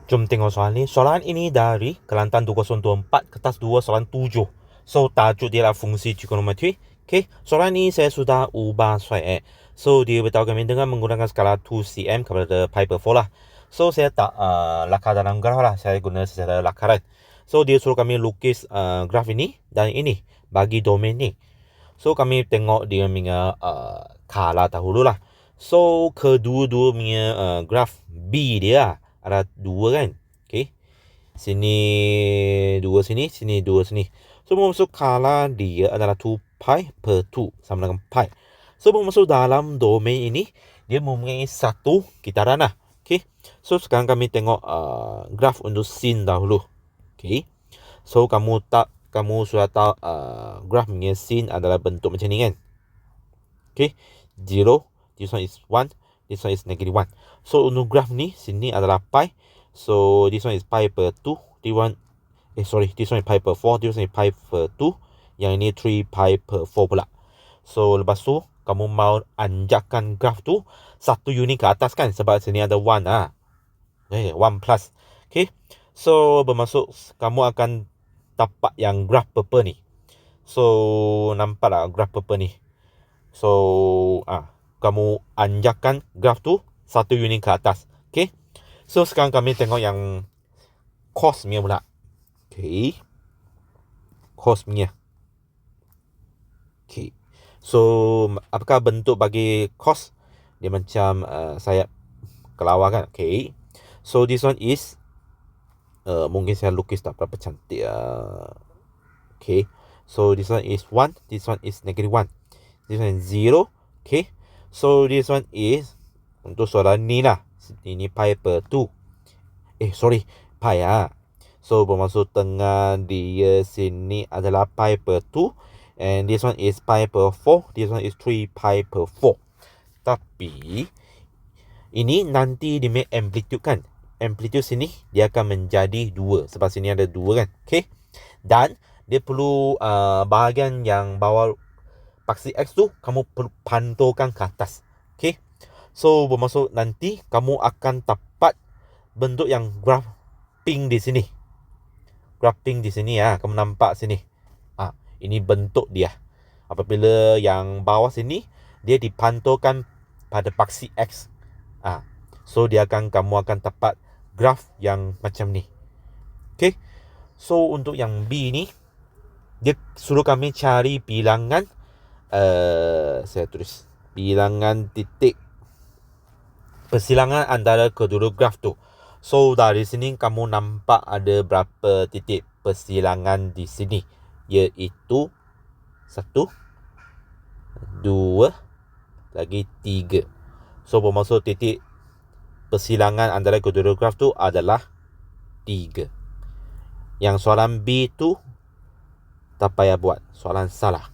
Jom tengok soalan ni. Soalan ini dari Kelantan 2024 kertas 2 soalan 7. So tajuk dia adalah fungsi trigonometri. Okay, soalan ni saya sudah ubah soal. So dia beritahu kami dengan menggunakan skala 2cm kepada pi per 4 lah. So saya tak lakar dalam graf lah. Saya guna secara lakaran. So dia suruh kami lukis graf ini dan ini bagi domain ni. So kami tengok dia punya kala dahulu lah. So kedua-dua punya graf B dia ada 2 kan. Okay. Sini 2 sini, sini 2 sini. So bermaksud kala dia adalah 2 pi per 2 sama dengan pi. So bermaksud dalam domain ini dia mempunyai satu kitaran lah. Okay. So sekarang kami tengok graf untuk sin dahulu. Okay. So kamu sudah tahu graf punya sin adalah bentuk macam ni kan. Okay. 0, this one is 1, this one is negative 1. So untuk graf ni sini adalah pi. So this one is pi per 2, this one is pi per 4, this one is pi per 2. Yang ini 3 pi per 4 pula. So lepas tu kamu mau anjakkan graf tu satu unit ke atas kan, sebab sini ada 1 ah. 1 plus. Okay. So bermaksud kamu akan dapat yang graf purple ni. So nampak tak graf purple ni. So kamu anjakkan graf tu satu unit ke atas. Okay. So sekarang kami tengok yang cos punya pula. Okay. Cos punya. Okay. So apakah bentuk bagi cos? Dia macam sayap kelawar kan. Okay. So this one is mungkin saya lukis tak berapa cantik. Okay. So this one is 1, this one is negative 1. This one is 0. Okay. So this one is untuk soalan ni lah. Ini pi per 2. Pi ah. So bermaksud tengah dia sini adalah pi per 2. And this one is pi per 4. This one is 3 pi per 4. Tapi ini nanti dia make amplitude kan. Amplitude sini dia akan menjadi 2. Sebab sini ada 2 kan. Okay. Dan dia perlu bahagian yang bawah paksi X tu kamu perlu pantulkan ke atas. Okay. So bermaksud nanti kamu akan dapat bentuk yang graf pink di sini. Graf pink di sini ya. Kamu nampak sini. Ini bentuk dia. Apabila yang bawah sini dia dipantulkan pada paksi X. So kamu akan dapat graf yang macam ni. Okay. So untuk yang B ni dia suruh kami cari bilangan saya tulis bilangan titik persilangan antara kedua graf tu. So dari sini kamu nampak ada berapa titik persilangan di sini, iaitu 1, 2 lagi 3. So bermaksud titik persilangan antara kedua graf tu adalah 3. Yang soalan B tu tak payah buat, soalan salah.